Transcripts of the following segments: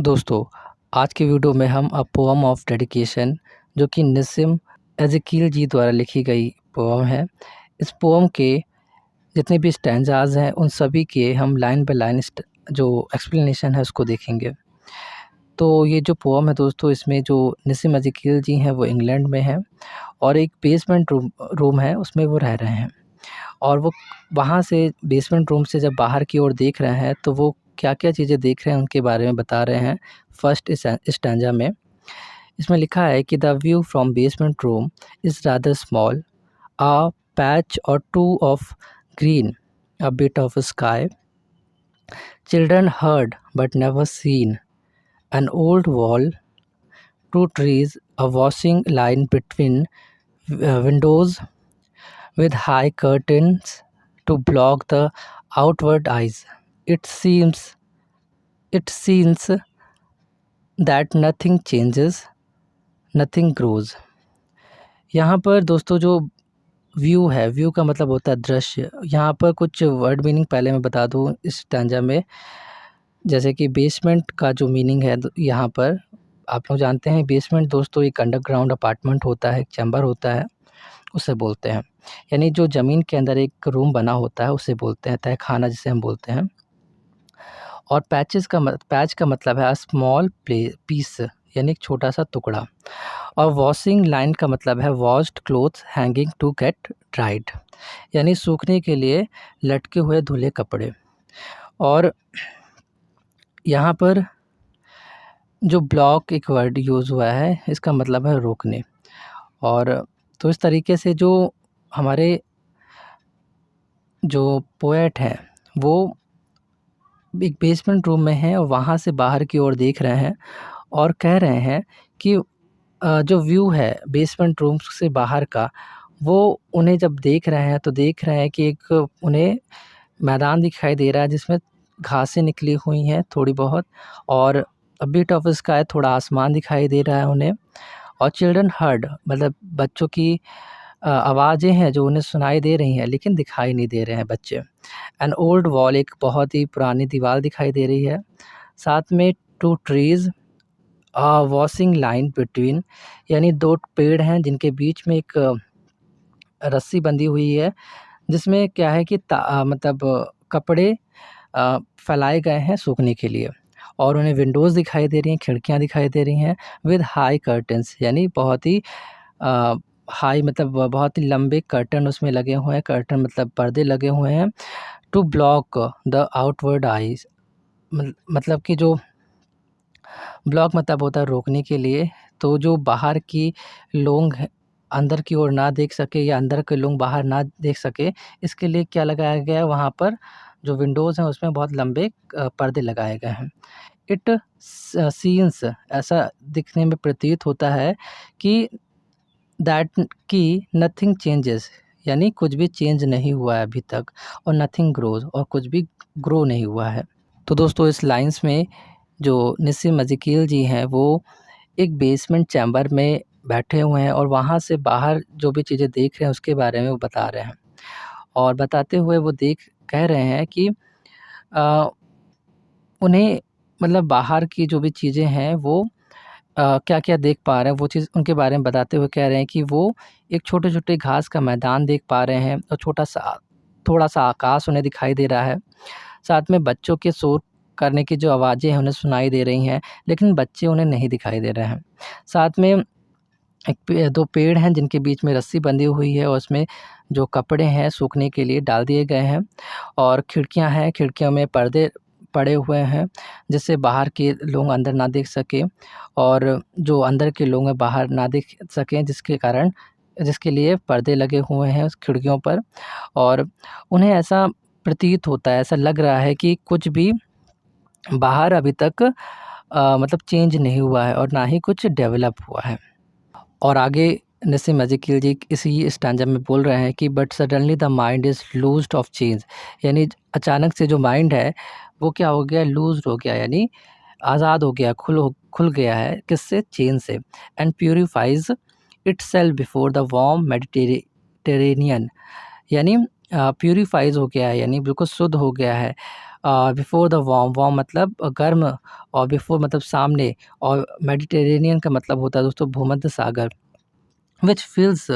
तो दोस्तों, आज की वीडियो में हम अ पोएम ऑफ डेडिकेशन जो कि निस्सिम एज़ेकिएल जी द्वारा लिखी गई पोएम है। इस पोएम के जितने भी स्टैंजाज़ हैं उन सभी के हम लाइन बाय लाइन जो एक्सप्लेनेशन है उसको देखेंगे। तो ये जो पोएम है दोस्तों, इसमें जो निस्सिम एज़ेकिएल जी हैं वो इंग्लैंड में हैं और एक बेसमेंट रूम है उसमें वो रह रहे हैं। और वो वहाँ से बेसमेंट रूम से जब बाहर की ओर देख रहे हैं तो वो क्या-क्या चीज़ें देख रहे हैं उनके बारे में बता रहे हैं फर्स्ट स्टैंजा में। इसमें लिखा है कि the view from basement room is rather small, a patch or two of green, a bit of sky, children heard but never seen, an old wall, two trees, a washing line between windows with high curtains to block the outward eyes. It seems that nothing changes, nothing grows. यहाँ पर दोस्तों जो view है, view का मतलब होता है दृश्य। यहाँ पर कुछ वर्ड मीनिंग पहले मैं बता दूँ इस स्टैंजा में। जैसे कि बेसमेंट का जो मीनिंग है यहाँ पर आप लोग जानते हैं, बेसमेंट दोस्तों एक अंडरग्राउंड अपार्टमेंट होता है, एक चैम्बर होता है, उसे बोलते हैं। यानी जो ज़मीन के अंदर एक रूम बना होता है उसे बोलते हैं, तहखाना जिसे हम बोलते हैं। और पैच का मतलब है स्मॉल पीस, यानी एक छोटा-सा टुकड़ा। और वॉशिंग लाइन का मतलब है washed clothes hanging to get dried, यानी सूखने के लिए लटके हुए धुले कपड़े। और यहाँ पर जो ब्लॉक एक वर्ड यूज़ हुआ है, इसका मतलब है रोकने। और तो इस तरीके से जो हमारे जो पोएट हैं वो एक बेसमेंट रूम में हैं और वहाँ से बाहर की ओर देख रहे हैं और कह रहे हैं कि जो व्यू है बेसमेंट रूम से बाहर का, वो उन्हें जब देख रहे हैं तो देख रहे हैं कि एक उन्हें मैदान दिखाई दे रहा है जिसमें घासें निकली हुई हैं थोड़ी बहुत, और अ बिट ऑफ स्काई, थोड़ा आसमान दिखाई दे रहा है उन्हें। और चिल्ड्रन हर्ड मतलब बच्चों की आवाज़ें हैं जो उन्हें सुनाई दे रही हैं लेकिन दिखाई नहीं दे रहे हैं बच्चे। एन ओल्ड वॉल, एक बहुत ही पुरानी दीवार दिखाई दे रही है। साथ में two trees, washing line between, यानी 2 पेड़ हैं जिनके बीच में एक रस्सी बंधी हुई है जिसमें क्या है कि मतलब कपड़े फैलाए गए हैं सूखने के लिए। और उन्हें विंडोज़ दिखाई दे रही हैं, खिड़कियाँ दिखाई दे रही हैं विद हाई कर्टेन्स, यानी बहुत ही हाई मतलब बहुत ही लंबे कर्टन उसमें लगे हुए हैं। कर्टन मतलब पर्दे लगे हुए हैं। To block the outward eyes, मतलब कि जो ब्लॉक मतलब होता है रोकने के लिए, तो जो बाहर की लोग हैं अंदर की ओर ना देख सके या अंदर के लोग बाहर ना देख सके, इसके लिए क्या लगाया गया है वहाँ पर, जो विंडोज़ हैं उसमें बहुत लंबे पर्दे लगाए गए हैं। इट सीन्स, ऐसा दिखने में प्रतीत होता है कि दैट कि नथिंग चेंजेस, यानी कुछ भी चेंज नहीं हुआ है अभी तक, और नथिंग ग्रोज़, और कुछ भी ग्रो नहीं हुआ है। तो दोस्तों इस लाइन्स में जो निस्सिम एज़ेकिएल जी हैं वो एक बेसमेंट चैम्बर में बैठे हुए हैं और वहाँ से बाहर जो भी चीज़ें देख रहे हैं उसके बारे में वो बता रहे हैं। और बताते हुए वो कह रहे हैं कि अ, उन्हें मतलब बाहर की जो भी चीज़ें हैं वो क्या-क्या देख पा रहे हैं, वो चीज़ उनके बारे में बताते हुए कह रहे हैं कि वो एक छोटे-छोटे घास का मैदान देख पा रहे हैं और थोड़ा-सा आकाश उन्हें दिखाई दे रहा है। साथ में बच्चों के शोर करने की जो आवाज़ें हैं उन्हें सुनाई दे रही हैं, लेकिन बच्चे उन्हें नहीं दिखाई दे रहे हैं। साथ में 2 पेड़ हैं जिनके बीच में रस्सी बंधी हुई है और उसमें जो कपड़े हैं सूखने के लिए डाल दिए गए हैं। और खिड़कियाँ हैं, खिड़कियों में पर्दे पड़े हुए हैं जिससे बाहर के लोग अंदर ना देख सकें, और जो अंदर के लोग हैं बाहर ना देख सकें, जिसके लिए पर्दे लगे हुए हैं उस खिड़कियों पर। और उन्हें ऐसा प्रतीत होता है, ऐसा लग रहा है कि कुछ भी बाहर अभी तक मतलब चेंज नहीं हुआ है और ना ही कुछ डेवलप हुआ है। और आगे निस्सिम एज़ेकिएल जी इसी स्टैंजा में बोल रहे हैं कि but suddenly the mind is loosed of change, यानी अचानक से जो माइंड है वो क्या हो गया, लूज़्ड हो गया, यानी आज़ाद हो गया, खुल गया है, किससे, चेन से। And purifies itself before the warm Mediterranean, यानी प्यूरिफाइज़ हो गया है, यानी बिल्कुल शुद्ध हो गया है बिफोर द वार्म, वार्म मतलब गर्म, और बिफोर मतलब सामने, और मेडिटेरेनियन का मतलब होता है दोस्तों भूमध्य सागर। Which fills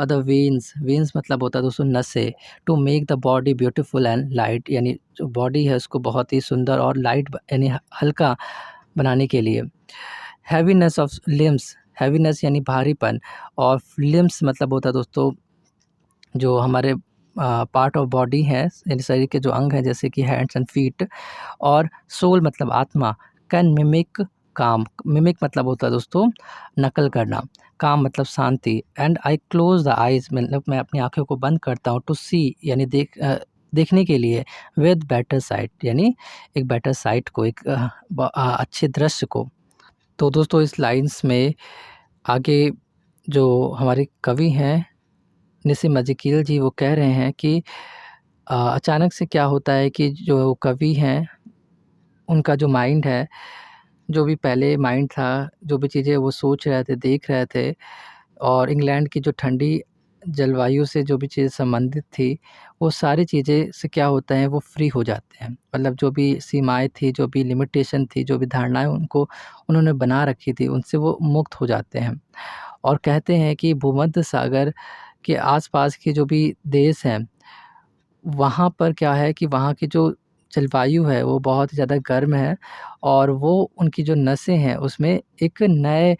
the veins, veins मतलब होता है दोस्तों नसें, to make the body beautiful and light, यानी जो बॉडी है उसको बहुत ही सुंदर और लाइट यानी हल्का बनाने के लिए। हैवीनेस ऑफ लिम्स, हैवीनेस यानी भारीपन, और लिम्स मतलब होता है दोस्तों जो हमारे पार्ट ऑफ बॉडी है, यानी शरीर के जो अंग हैं जैसे कि हैंड्स एंड फीट। और सोल मतलब आत्मा। कैन मिमिक काम, मिमिक मतलब होता है दोस्तों नकल करना। काम मतलब शांति। And I close the eyes मतलब मैं अपनी आंखों को बंद करता हूँ, टू सी यानी देखने के लिए, विद बेटर साइट यानी एक बेटर साइट को, एक अच्छे दृश्य को। तो दोस्तों इस लाइंस में आगे जो हमारे कवि हैं निसिम एज़ेकिएल जी, वो कह रहे हैं कि अचानक से क्या होता है कि जो कवि हैं उनका जो माइंड है, जो भी पहले माइंड था, जो भी चीज़ें वो सोच रहे थे, देख रहे थे, और इंग्लैंड की जो ठंडी जलवायु से जो भी चीज़ें संबंधित थी, वो सारी चीज़ें से क्या होता है वो फ्री हो जाते हैं। मतलब जो भी सीमाएँ थी, जो भी लिमिटेशन थी, जो भी धारणाएँ उनको उन्होंने बना रखी थी, उनसे वो मुक्त हो जाते हैं। और कहते हैं कि भूमध्य सागर के आस-पास के जो भी देश हैं, वहाँ पर क्या है कि वहाँ की जो जलवायु है वो बहुत ही ज़्यादा गर्म है, और वो उनकी जो नसें हैं उसमें एक नए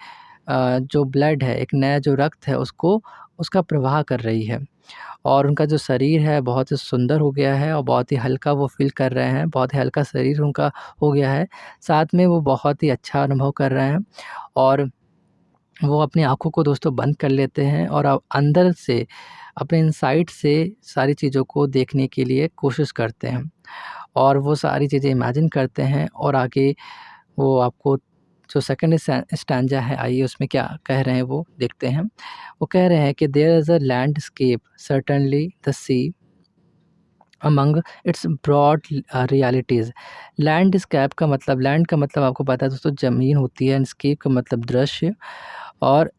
जो ब्लड है, एक नया जो रक्त है उसको उसका प्रवाह कर रही है, और उनका जो शरीर है बहुत ही सुंदर हो गया है, और बहुत ही हल्का वो फ़ील कर रहे हैं, बहुत ही हल्का शरीर उनका हो गया है। साथ में वो बहुत ही अच्छा अनुभव कर रहे हैं, और वो अपनी आँखों को दोस्तों बंद कर लेते हैं, और अंदर से अपने इनसाइड से सारी चीज़ों को देखने के लिए कोशिश करते हैं, और वो सारी चीज़ें इमेजिन करते हैं। और आगे वो आपको जो सेकंड स्टैंजा है, आइए उसमें क्या कह रहे हैं वो देखते हैं। वो कह रहे हैं कि there is a landscape certainly the sea among its broad realities. Landscape का मतलब, लैंड का मतलब आपको पता है दोस्तों ज़मीन होती है, एंड स्केप का मतलब दृश्य। और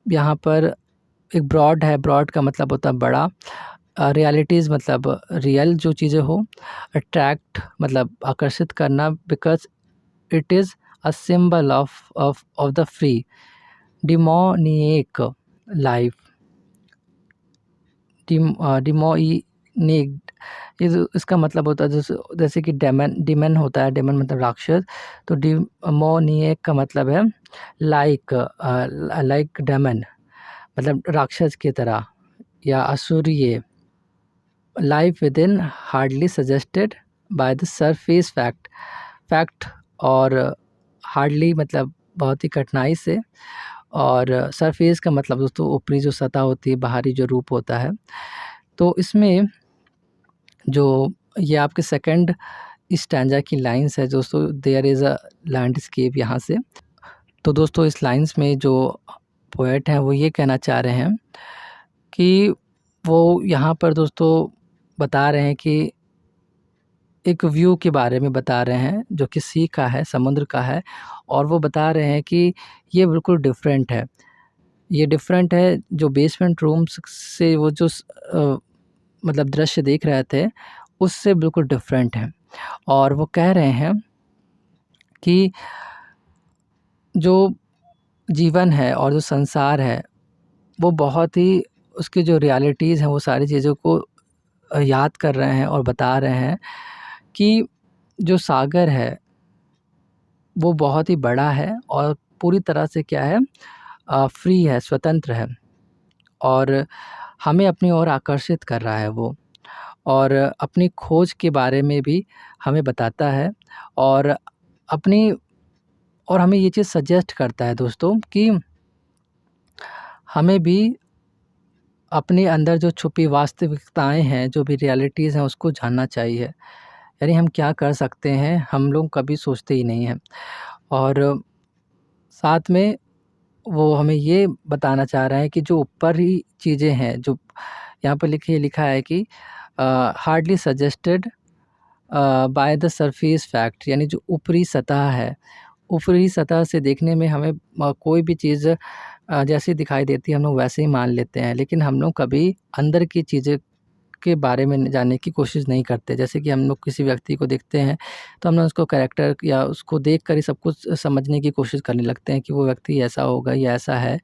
यहाँ पर एक ब्रॉड है, ब्रॉड का मतलब होता है बड़ा। रियलिटीज़ मतलब रियल जो चीज़ें हो। अट्रैक्ट मतलब आकर्षित करना, because it is a symbol of the free demoniac life. Demoniac इसका मतलब होता है जैसे कि डेमन होता है, डेमन मतलब राक्षस। तो डिमोनिएक का मतलब है लाइक डेमन, मतलब राक्षस की तरह या असुरीय। Life within hardly suggested by the surface fact. और हार्डली मतलब बहुत ही कठिनाई से, और सरफेस का मतलब दोस्तों ऊपरी जो सतह होती है, बाहरी जो रूप होता है। तो इसमें जो ये आपके सेकंड स्टैंजा की लाइन्स है दोस्तों, देयर इज़ अ लैंडस्केप यहाँ से। तो दोस्तों इस लाइन्स में जो पोएट हैं वो ये कहना चाह रहे हैं कि वो यहाँ पर दोस्तों बता रहे हैं कि एक व्यू के बारे में बता रहे हैं जो कि सी का है, समुद्र का है, और वो बता रहे हैं कि ये बिल्कुल डिफरेंट है। ये डिफरेंट है जो बेसमेंट रूम्स से वो जो मतलब दृश्य देख रहे थे, उससे बिल्कुल डिफरेंट है। और वो कह रहे हैं कि जो जीवन है और जो संसार है, वो बहुत ही उसकी जो रियलिटीज़ हैं वो सारी चीज़ों को याद कर रहे हैं, और बता रहे हैं कि जो सागर है वो बहुत ही बड़ा है, और पूरी तरह से क्या है फ्री है, स्वतंत्र है, और हमें अपनी ओर आकर्षित कर रहा है वो, और अपनी खोज के बारे में भी हमें बताता है, और अपनी और हमें ये चीज़ सजेस्ट करता है दोस्तों कि हमें भी अपने अंदर जो छुपी वास्तविकताएँ हैं, जो भी रियलिटीज़ हैं उसको जानना चाहिए। यानी हम क्या कर सकते हैं, हम लोग कभी सोचते ही नहीं हैं। और साथ में वो हमें ये बताना चाह रहा है कि जो ऊपरी चीज़ें हैं, जो यहाँ पे लिखा है कि hardly suggested by the surface fact, यानी जो ऊपरी सतह है, ऊपरी सतह से देखने में हमें कोई भी चीज़ जैसी दिखाई देती है हम लोग वैसे ही मान लेते हैं, लेकिन हम लोग कभी अंदर की चीज़ें के बारे में जानने की कोशिश नहीं करते। जैसे कि हम लोग किसी व्यक्ति को देखते हैं तो हम लोग उसको कैरेक्टर या उसको देख कर ही सब कुछ समझने की कोशिश करने लगते हैं कि वो व्यक्ति ऐसा होगा या ऐसा है।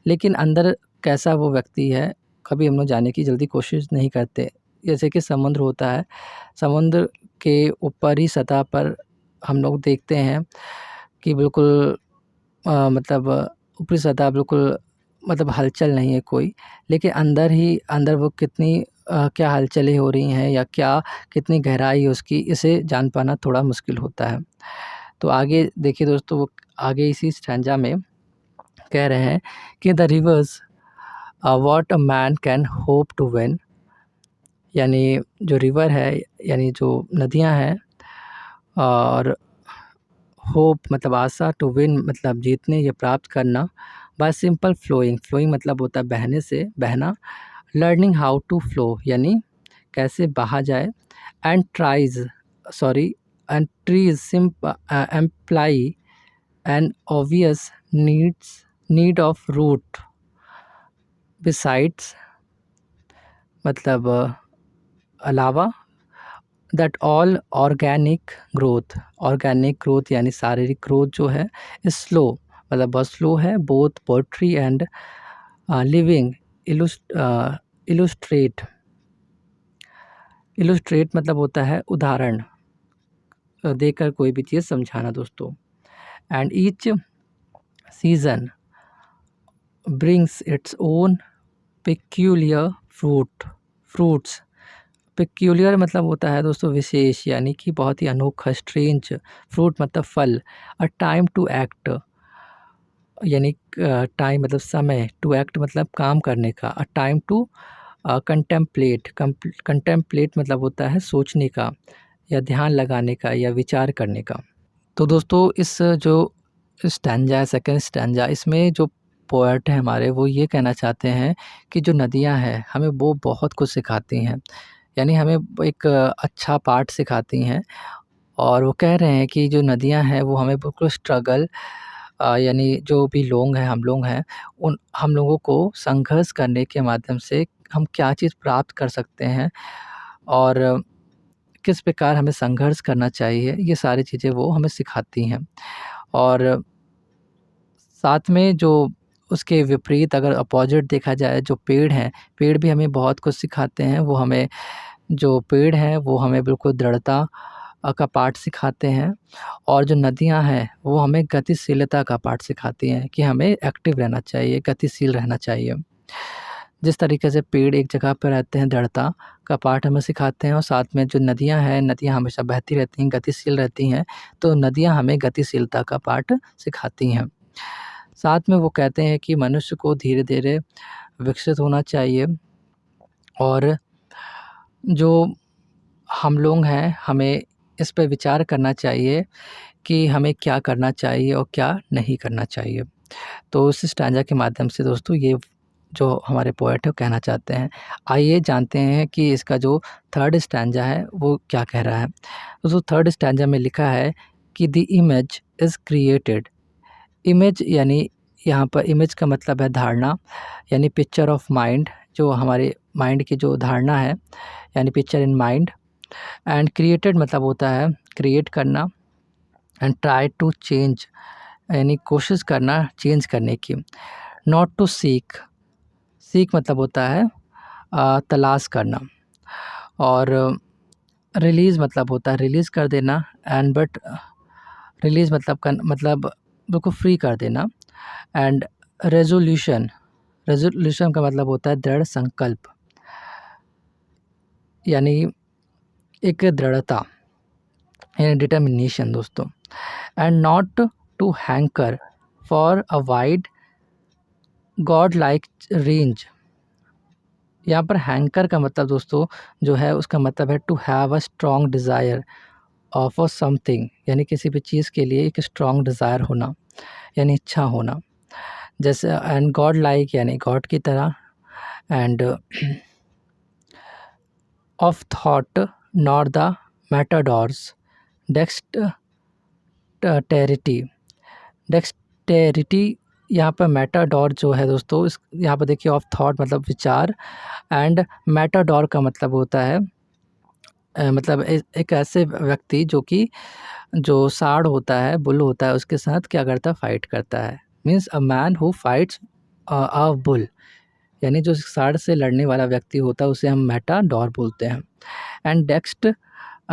लेकिन अंदर कैसा वो व्यक्ति है, कभी हम लोग जानने की जल्दी कोशिश नहीं करते। जैसे कि समुद्र होता है, समुद्र के ऊपरी सतह पर हम लोग देखते हैं कि बिल्कुल मतलब ऊपरी सतह बिल्कुल मतलब हलचल नहीं है कोई, लेकिन अंदर वो कितनी क्या हलचलें हो रही हैं या क्या कितनी गहराई है उसकी, इसे जान पाना थोड़ा मुश्किल होता है। तो आगे देखिए दोस्तों, वो आगे इसी स्टैन्ज़ा में कह रहे हैं कि the rivers what a man can hope to win, यानी जो रिवर है, यानी जो नदियाँ हैं, और होप मतलब आशा, टू विन मतलब जीतने या प्राप्त करना, बाय सिंपल फ्लोइंग, फ्लोइंग मतलब होता है बहने से, बहना, लर्निंग हाउ टू फ्लो यानी कैसे बहा जाए, and tries sorry and trees employ an obvious need of root besides मतलब अलावा, दैट ऑल ऑर्गेनिक ग्रोथ यानी शारीरिक ग्रोथ जो है स्लो मतलब बहुत स्लो है, both poetry and living illustrate मतलब होता है उदाहरण देकर कोई भी चीज़ समझाना दोस्तों। And each season brings its own peculiar fruits. Peculiar मतलब होता है दोस्तों विशेष, यानी कि बहुत ही अनोखा, स्ट्रेंज, फ्रूट मतलब फल, अ टाइम टू एक्ट यानी टाइम मतलब समय, टू एक्ट मतलब काम करने का, अ टाइम टू कंटेम्पलेट मतलब होता है सोचने का या ध्यान लगाने का या विचार करने का। तो दोस्तों इस जो स्टैन्जा है, सेकंड स्टैन्जा, इसमें जो पोएट है हमारे वो ये कहना चाहते हैं कि जो नदियाँ हैं हमें वो बहुत कुछ सिखाती हैं, यानी हमें एक अच्छा पाठ सिखाती हैं। और वो कह रहे हैं कि जो नदियाँ हैं वो हमें बिल्कुल स्ट्रगल यानी जो भी लोग हैं, हम लोग हैं, उन हम लोगों को संघर्ष करने के माध्यम से हम क्या चीज़ प्राप्त कर सकते हैं और किस प्रकार हमें संघर्ष करना चाहिए, ये सारी चीज़ें वो हमें सिखाती हैं। और साथ में जो उसके विपरीत अगर अपोज़िट देखा जाए, जो पेड़ हैं, पेड़ भी हमें बहुत कुछ सिखाते हैं। वो हमें जो पेड़ हैं वो हमें बिल्कुल दृढ़ता का पाठ सिखाते हैं, और जो नदियाँ हैं वो हमें गतिशीलता का पाठ सिखाती हैं कि हमें एक्टिव रहना चाहिए, गतिशील रहना चाहिए। जिस तरीके से पेड़ एक जगह पे रहते हैं, दृढ़ता का पाठ हमें सिखाते हैं, और साथ में जो नदियाँ हैं, नदियाँ हमेशा बहती रहती हैं, गतिशील रहती हैं, तो नदियाँ हमें गतिशीलता का पाठ सिखाती हैं। साथ में वो कहते हैं कि मनुष्य को धीरे-धीरे विकसित होना चाहिए, और जो हम लोग हैं, हमें इस पे विचार करना चाहिए कि हमें क्या करना चाहिए और क्या नहीं करना चाहिए। तो इस स्टैन्जा के माध्यम से दोस्तों ये जो हमारे पोएट है वो कहना चाहते हैं। आइए जानते हैं कि इसका जो थर्ड स्टैन्जा है वो क्या कह रहा है। दोस्तों थर्ड स्टैन्जा में लिखा है कि the image is created. Image यानी यहाँ पर इमेज का मतलब है धारणा, यानी पिक्चर ऑफ माइंड, जो हमारे माइंड की जो धारणा है, यानी picture in mind. And created मतलब होता है क्रिएट करना, एंड ट्राई टू चेंज यानी कोशिश करना चेंज करने की। नॉट टू सीक, सीक मतलब होता है तलाश करना, और रिलीज़ मतलब होता है रिलीज़ कर देना, एंड बट रिलीज़ मतलब बिल्कुल फ्री कर देना। एंड रेज़ोल्यूशन, रेज़ोल्यूशन का मतलब होता है दृढ़ संकल्प, यानी एक दृढ़ता यानी डिटर्मिनेशन दोस्तों। And not to hanker for a wide god like range. यहाँ पर हैंकर का मतलब दोस्तों जो है उसका मतलब है to have a strong desire for something, यानी किसी भी चीज़ के लिए एक स्ट्रॉन्ग डिज़ायर होना, यानी इच्छा होना। जैसे एंड गॉड लाइक यानी गॉड की तरह, and of thought not the matadors, dexterity, dexterity यहाँ पर मैटाडोर जो है दोस्तों, इस यहाँ पर देखिए ऑफ थॉट मतलब विचार, एंड मैटाडोर का मतलब होता है मतलब एक ऐसे व्यक्ति जो साड़ होता है, बुल होता है, उसके साथ क्या करता है, फाइट करता है। Means a man who fights a bull, यानी जो साड़ से लड़ने वाला व्यक्ति होता है उसे हम मैटाडोर बोलते हैं। एंड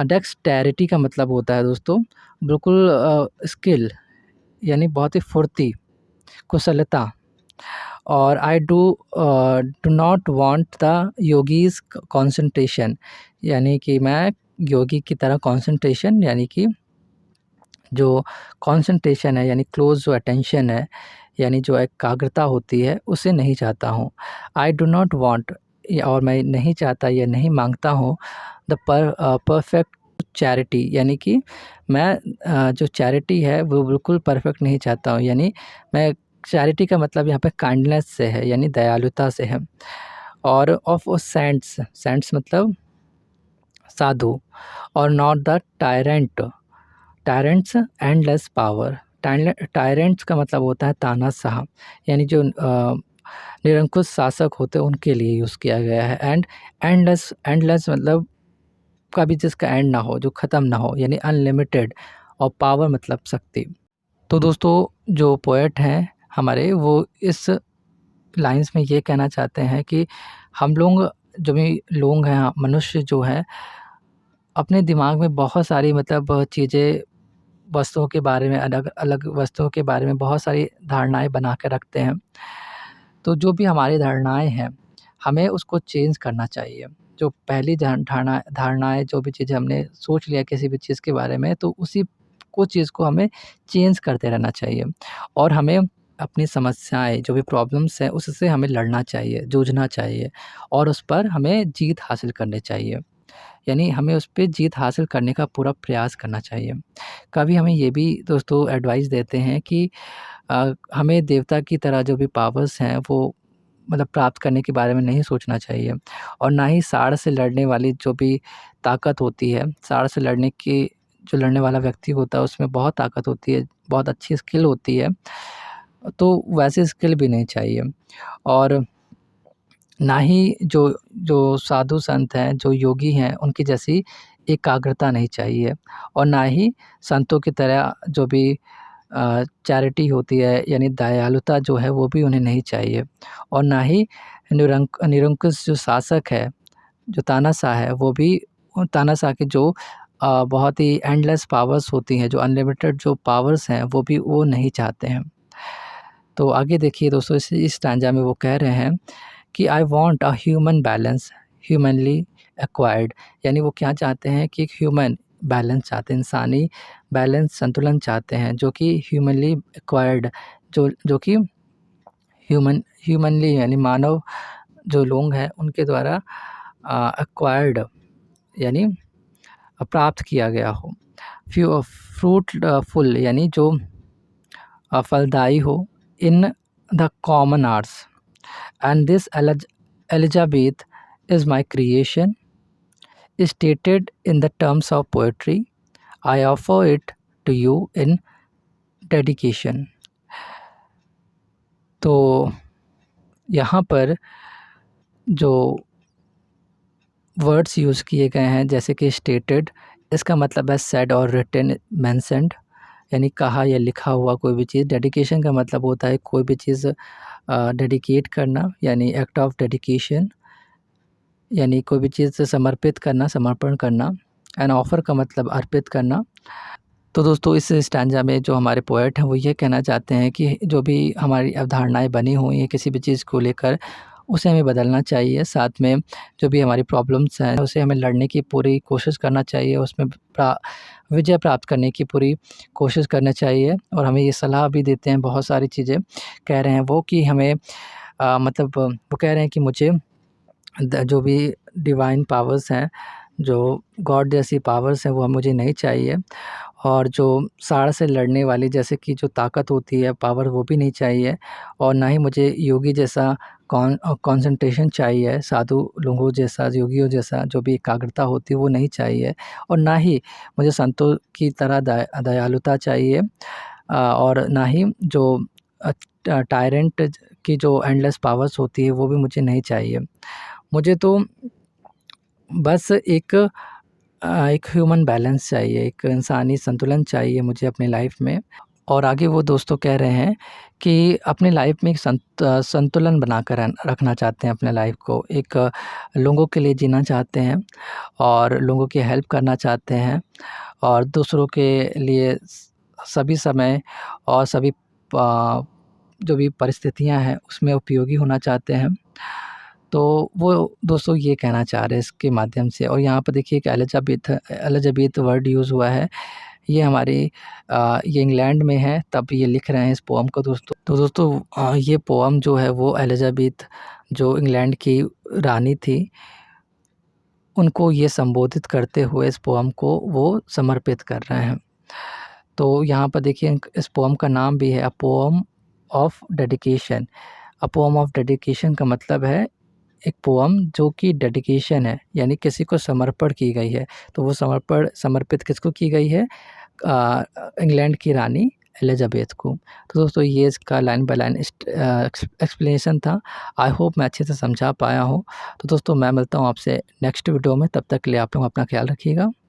डेक्सटेरिटी का मतलब होता है दोस्तों बिल्कुल स्किल, यानी बहुत ही फुर्ती, कुशलता। और I do not want the yogis concentration, यानी कि मैं योगी की तरह कंसंट्रेशन, यानी कि जो कंसंट्रेशन है, यानी क्लोज़ जो अटेंशन है, यानी जो एकाग्रता होती है, उसे नहीं चाहता हूँ। आई डू नॉट वांट, और मैं नहीं चाहता या नहीं माँगता हूँ द परफेक्ट चैरिटी, यानी कि मैं जो चैरिटी है वो बिल्कुल परफेक्ट नहीं चाहता हूँ। यानी मैं चैरिटी का मतलब यहाँ पे काइंडनेस से है, यानी दयालुता से है। और ऑफ सेंट्स, सेंट्स मतलब साधु। और not the tyrant, tyrants endless power, tyrants का मतलब होता है तानाशाह, यानी जो निरंकुश शासक होते हैं उनके लिए यूज़ किया गया है। एंड एंडलेस, एंडलेस मतलब कभी जिसका एंड ना हो, जो ख़त्म ना हो, यानी अनलिमिटेड। और पावर मतलब शक्ति। तो दोस्तों जो पोएट हैं हमारे, वो इस लाइन्स में ये कहना चाहते हैं कि हम लोग जो भी लोग हैं, मनुष्य जो है, अपने दिमाग में बहुत सारी मतलब चीज़ें, वस्तुओं के बारे में, अलग-अलग वस्तुओं के बारे में बहुत सारी धारणाएँ बना के रखते हैं। तो जो भी हमारी धारणाएँ हैं, हमें उसको चेंज करना चाहिए। जो पहली धारणाएँ, जो भी चीज़ें हमने सोच लिया किसी भी चीज़ के बारे में, तो उसी को चीज़ को हमें चेंज करते रहना चाहिए। और हमें अपनी समस्याएँ, जो भी प्रॉब्लम्स हैं, उससे हमें लड़ना चाहिए, जूझना चाहिए, और उस पर हमें जीत हासिल करनी चाहिए। यानी हमें उस पे जीत हासिल करने का पूरा प्रयास करना चाहिए। कभी हमें ये भी दोस्तों एडवाइस देते हैं कि हमें देवता की तरह जो भी पावर्स हैं वो मतलब प्राप्त करने के बारे में नहीं सोचना चाहिए, और ना ही साड़ से लड़ने वाली जो भी ताकत होती है, साड़ से लड़ने की, जो लड़ने वाला व्यक्ति होता है उसमें बहुत ताकत होती है, बहुत अच्छी स्किल होती है, तो वैसी स्किल भी नहीं चाहिए। और ना ही जो जो साधु संत हैं, जो योगी हैं, उनकी जैसी एकाग्रता नहीं चाहिए, और ना ही संतों की तरह जो भी चैरिटी होती है, यानी दयालुता जो है वो भी उन्हें नहीं चाहिए। और ना ही निरंकुश जो शासक है, जो तानाशाह है, वो भी तानाशाह के जो बहुत ही एंडलेस पावर्स होती हैं, जो अनलिमिटेड जो पावर्स हैं, वो भी वो नहीं चाहते हैं। तो आगे देखिए दोस्तों, इस स्टैंजा में वो कह रहे हैं कि I want a human balance humanly acquired, यानी वो क्या चाहते हैं कि एक ह्यूमन बैलेंस चाहते हैं, इंसानी बैलेंस, संतुलन चाहते हैं, जो कि ह्यूमनली एक्वायर्ड, जो कि ह्यूमनली यानी मानव जो लोग हैं उनके द्वारा एक्वायर्ड, यानी प्राप्त किया गया हो। फ्रूटफुल यानी जो फलदायी हो, in the common arts, and this Elizabeth is my creation, stated in the terms of poetry. I offer it to you in dedication. तो यहाँ पर जो वर्ड्स यूज़ किए गए हैं, जैसे कि स्टेटेड, इसका मतलब है सेड और रिटन, मेंशन्ड, यानी कहा या लिखा हुआ कोई भी चीज़। डेडिकेशन का मतलब होता है कोई भी चीज़ डेडिकेट करना, यानी एक्ट ऑफ डेडिकेशन, यानी कोई भी चीज़ समर्पित करना, समर्पण करना। एंड ऑफ़र का मतलब अर्पित करना। तो दोस्तों इस स्टैंजा में जो हमारे पोएट हैं वो ये कहना चाहते हैं कि जो भी हमारी अवधारणाएँ बनी हुई हैं किसी भी चीज़ को लेकर, उसे हमें बदलना चाहिए। साथ में जो भी हमारी प्रॉब्लम्स हैं उसे हमें लड़ने की पूरी कोशिश करना चाहिए, उसमें विजय प्राप्त करने की पूरी कोशिश करनी चाहिए। और हमें ये सलाह भी देते हैं, बहुत सारी चीज़ें कह रहे हैं वो कि हमें मतलब वो कह रहे हैं कि मुझे जो भी डिवाइन पावर्स हैं, जो गॉड जैसी पावर्स हैं, वो मुझे नहीं चाहिए। और जो साड़ से लड़ने वाली जैसे कि जो ताकत होती है, पावर, वो भी नहीं चाहिए। और ना ही मुझे योगी जैसा कंसंट्रेशन चाहिए, साधु लोगों जैसा, योगियों जैसा जो भी एकाग्रता होती है वो नहीं चाहिए। और ना ही मुझे संतों की तरह दयालुता चाहिए, और ना ही जो टायरेंट की जो एंडलेस पावर्स होती है वो भी मुझे नहीं चाहिए। मुझे तो बस एक ह्यूमन बैलेंस चाहिए, एक इंसानी संतुलन चाहिए मुझे अपनी लाइफ में। और आगे वो दोस्तों कह रहे हैं कि अपनी लाइफ में एक संतुलन बनाकर रखना चाहते हैं अपने लाइफ को। एक लोगों के लिए जीना चाहते हैं और लोगों की हेल्प करना चाहते हैं और दूसरों के लिए सभी समय और सभी जो भी परिस्थितियां हैं उसमें उपयोगी होना चाहते हैं। तो वो दोस्तों ये कहना चाह रहे हैं इसके माध्यम से। और यहाँ पर देखिए कि एलिज़ाबेथ वर्ड यूज़ हुआ है। ये हमारी ये इंग्लैंड में है, तब ये लिख रहे हैं इस पोएम को दोस्तों। तो दोस्तों ये पोएम जो है वो एलिज़ाबेथ जो इंग्लैंड की रानी थी, उनको ये संबोधित करते हुए इस पोएम को वो समर्पित कर रहे हैं। तो यहाँ पर देखिए इस पोएम का नाम भी है a poem of dedication. A poem of dedication का मतलब है एक पोएम जो कि डेडिकेशन है, यानी किसी को समर्पण की गई है। तो वो समर्पित किसको की गई है? इंग्लैंड की रानी एलिज़ाबेथ को। तो दोस्तों ये इसका लाइन बाय लाइन एक्सप्लेनेशन था। आई होप मैं अच्छे से समझा पाया हूँ। तो दोस्तों मैं मिलता हूँ आपसे नेक्स्ट वीडियो में, तब तक के लिए आप लोग अपना ख्याल रखिएगा।